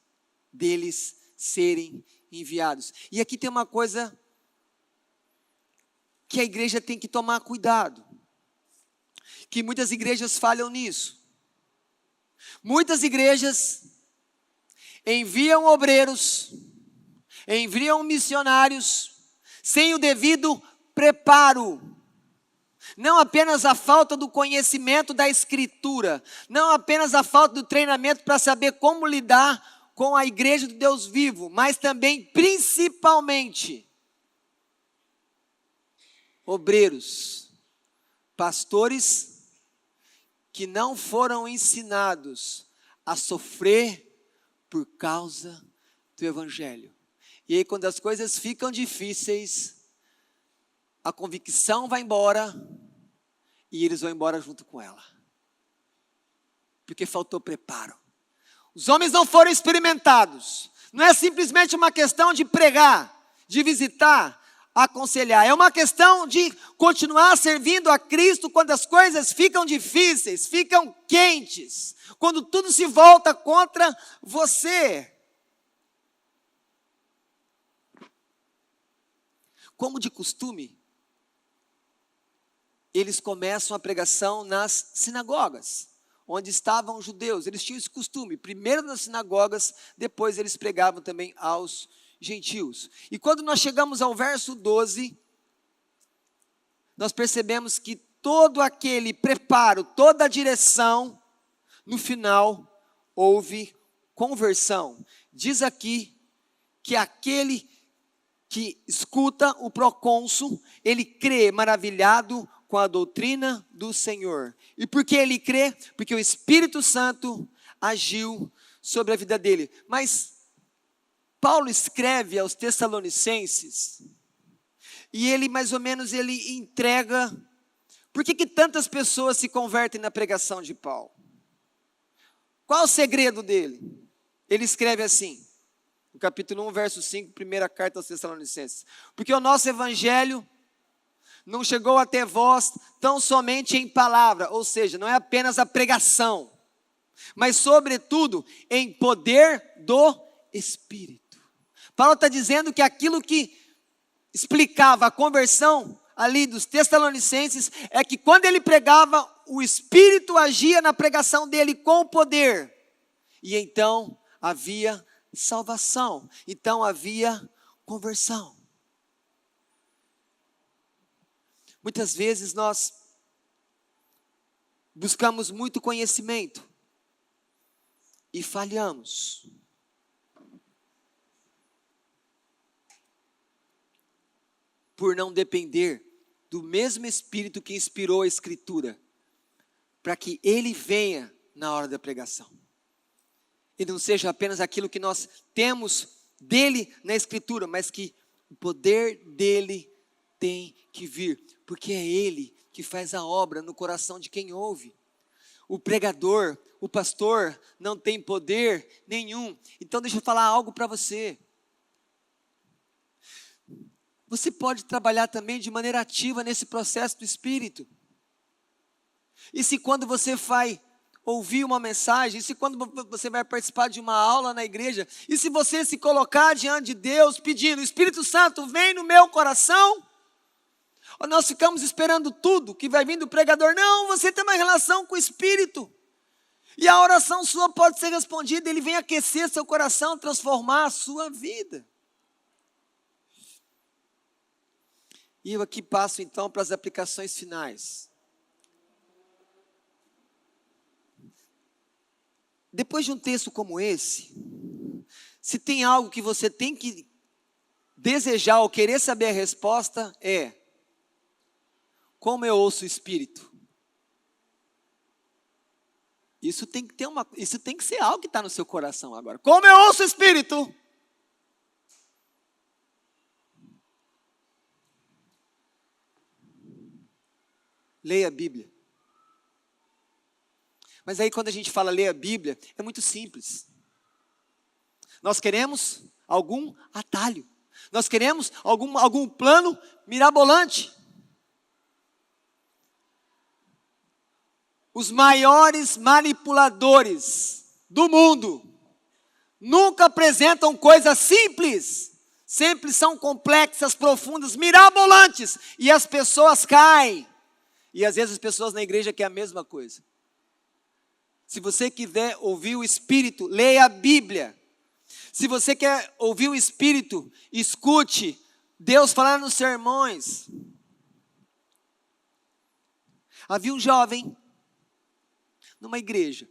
deles serem enviados. E aqui tem uma coisa que a igreja tem que tomar cuidado, que muitas igrejas falham nisso. Muitas igrejas enviam obreiros, enviam missionários, sem o devido preparo. Não apenas a falta do conhecimento da Escritura, não apenas a falta do treinamento para saber como lidar com a igreja do Deus vivo, mas também, principalmente, obreiros, pastores que não foram ensinados a sofrer por causa do Evangelho. E aí quando as coisas ficam difíceis, a convicção vai embora e eles vão embora junto com ela. Porque faltou preparo. Os homens não foram experimentados. Não é simplesmente uma questão de pregar, de visitar, aconselhar. É uma questão de continuar servindo a Cristo quando as coisas ficam difíceis, ficam quentes, quando tudo se volta contra você. Como de costume, eles começam a pregação nas sinagogas, onde estavam os judeus. Eles tinham esse costume, primeiro nas sinagogas, depois eles pregavam também aos gentios. E quando nós chegamos ao verso 12, nós percebemos que todo aquele preparo, toda a direção, no final houve conversão. Diz aqui que aquele que escuta o procônsul, ele crê maravilhado com a doutrina do Senhor. E por que ele crê? Porque o Espírito Santo agiu sobre a vida dele. Mas Paulo escreve aos Tessalonicenses, e ele mais ou menos ele entrega, por que tantas pessoas se convertem na pregação de Paulo? Qual o segredo dele? Ele escreve assim, no capítulo 1, verso 5, primeira carta aos Tessalonicenses: porque o nosso evangelho não chegou até vós tão somente em palavra, ou seja, não é apenas a pregação, mas sobretudo em poder do Espírito. Paulo está dizendo que aquilo que explicava a conversão ali dos Tessalonicenses é que quando ele pregava, o Espírito agia na pregação dele com poder. E então havia salvação, então havia conversão. Muitas vezes nós buscamos muito conhecimento e falhamos. Por não depender do mesmo Espírito que inspirou a Escritura, para que Ele venha na hora da pregação. E não seja apenas aquilo que nós temos dele na Escritura, mas que o poder dele tem que vir, porque é Ele que faz a obra no coração de quem ouve. O pregador, o pastor, não tem poder nenhum. Então deixa eu falar algo para você. Você pode trabalhar também de maneira ativa nesse processo do Espírito. E se quando você vai ouvir uma mensagem, e se quando você vai participar de uma aula na igreja, e se você se colocar diante de Deus pedindo, Espírito Santo, vem no meu coração, ou nós ficamos esperando tudo que vai vir do pregador? Não, você tem uma relação com o Espírito, e a oração sua pode ser respondida, ele vem aquecer seu coração, transformar a sua vida. E eu aqui passo então para as aplicações finais. Depois de um texto como esse, se tem algo que você tem que desejar ou querer saber a resposta, é: como eu ouço o Espírito? Isso tem que ser algo que está no seu coração agora. Como eu ouço o Espírito? Leia a Bíblia. Mas aí quando a gente fala ler a Bíblia, é muito simples. Nós queremos algum atalho. Nós queremos algum plano mirabolante. Os maiores manipuladores do mundo nunca apresentam coisas simples. Sempre são complexas, profundas, mirabolantes. E as pessoas caem. E às vezes as pessoas na igreja querem a mesma coisa. Se você quiser ouvir o Espírito, leia a Bíblia. Se você quer ouvir o Espírito, escute Deus falar nos sermões. Havia um jovem numa igreja.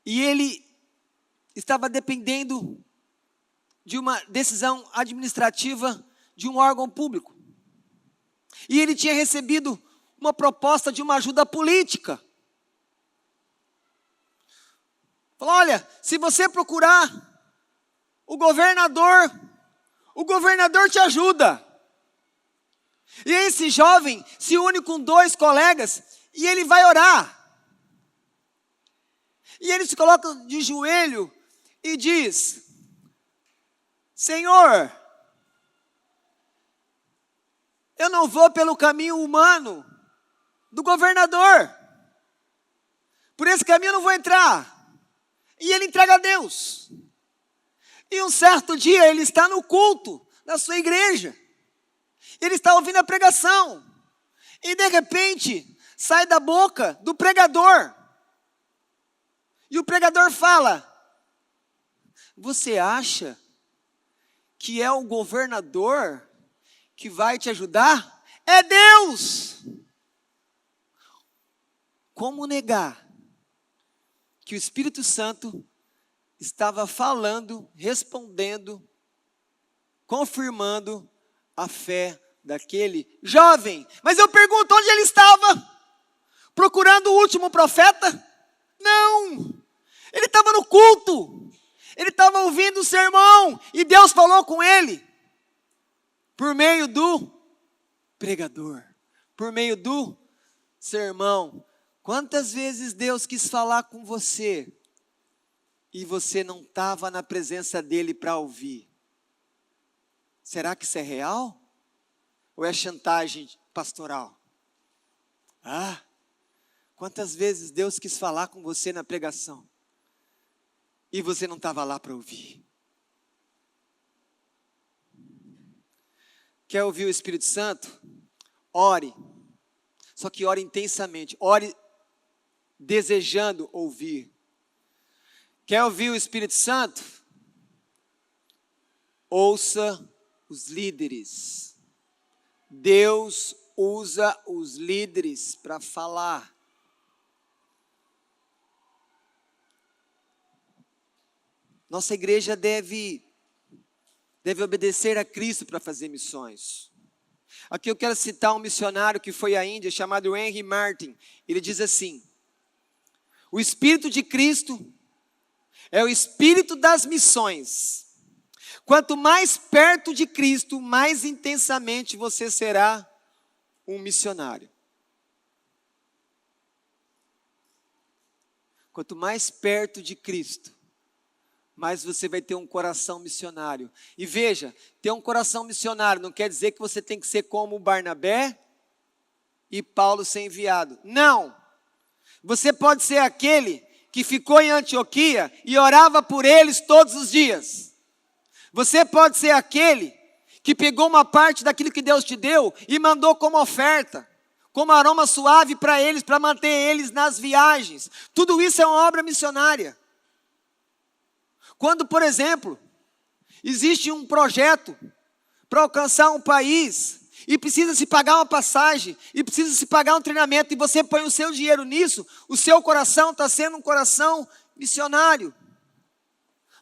E ele estava dependendo de uma decisão administrativa de um órgão público. E ele tinha recebido uma proposta de uma ajuda política. Falou: olha, se você procurar o governador te ajuda. E esse jovem se une com 2 colegas e ele vai orar. E ele se coloca de joelho e diz: Senhor, eu não vou pelo caminho humano do governador. Por esse caminho eu não vou entrar. E ele entrega a Deus. E um certo dia ele está no culto da sua igreja. Ele está ouvindo a pregação. E de repente sai da boca do pregador. E o pregador fala: você acha que é o governador que vai te ajudar? É Deus! Como negar que o Espírito Santo estava falando, respondendo, confirmando a fé daquele jovem? Mas eu pergunto, onde ele estava? Procurando o último profeta? Não! Ele estava no culto, ele estava ouvindo o sermão, e Deus falou com ele, por meio do pregador, por meio do sermão. Quantas vezes Deus quis falar com você, e você não estava na presença dele para ouvir? Será que isso é real? Ou é chantagem pastoral? Quantas vezes Deus quis falar com você na pregação, e você não estava lá para ouvir? Quer ouvir o Espírito Santo? Ore. Só que ore intensamente. Ore desejando ouvir. Quer ouvir o Espírito Santo? Ouça os líderes Deus usa os líderes para falar. Nossa igreja deve obedecer a Cristo para fazer missões. Aqui eu quero citar um missionário que foi à Índia, chamado Henry Martin. Ele diz assim: o Espírito de Cristo é o Espírito das missões. Quanto mais perto de Cristo, mais intensamente você será um missionário. Quanto mais perto de Cristo, mais você vai ter um coração missionário. E veja, ter um coração missionário não quer dizer que você tem que ser como Barnabé e Paulo ser enviado. Não! Você pode ser aquele que ficou em Antioquia e orava por eles todos os dias. Você pode ser aquele que pegou uma parte daquilo que Deus te deu e mandou como oferta, como aroma suave para eles, para manter eles nas viagens. Tudo isso é uma obra missionária. Quando, por exemplo, existe um projeto para alcançar um país e precisa se pagar uma passagem e precisa se pagar um treinamento e você põe o seu dinheiro nisso, o seu coração está sendo um coração missionário.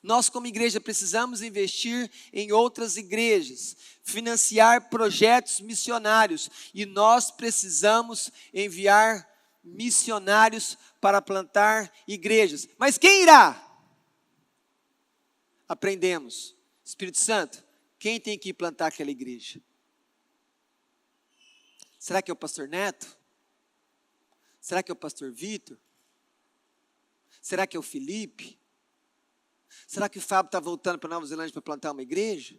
Nós como igreja precisamos investir em outras igrejas, financiar projetos missionários e nós precisamos enviar missionários para plantar igrejas. Mas quem irá? Aprendemos. Espírito Santo, quem tem que ir plantar aquela igreja? Será que é o pastor Neto? Será que é o pastor Vitor? Será que é o Felipe? Será que o Fábio está voltando para Nova Zelândia para plantar uma igreja?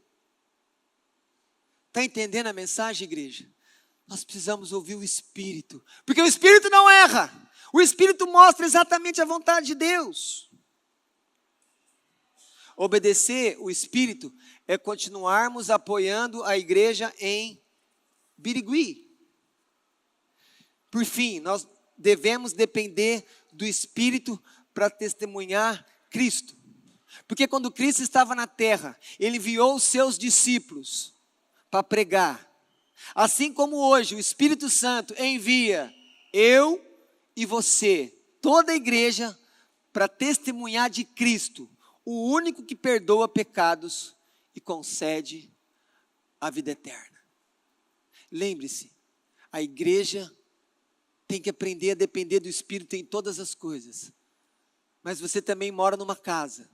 Está entendendo a mensagem, igreja? Nós precisamos ouvir o Espírito, porque o Espírito não erra. O Espírito mostra exatamente a vontade de Deus. Obedecer o Espírito é continuarmos apoiando a igreja em Birigui. Por fim, nós devemos depender do Espírito para testemunhar Cristo. Porque quando Cristo estava na terra, Ele enviou os seus discípulos para pregar. Assim como hoje o Espírito Santo envia eu e você, toda a igreja, para testemunhar de Cristo, o único que perdoa pecados e concede a vida eterna. Lembre-se, a igreja tem que aprender a depender do Espírito em todas as coisas. Mas você também mora numa casa.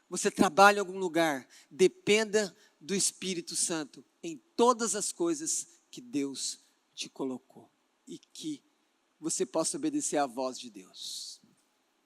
Você trabalha em algum lugar. Dependa do Espírito Santo em todas as coisas que Deus te colocou. E que você possa obedecer à voz de Deus.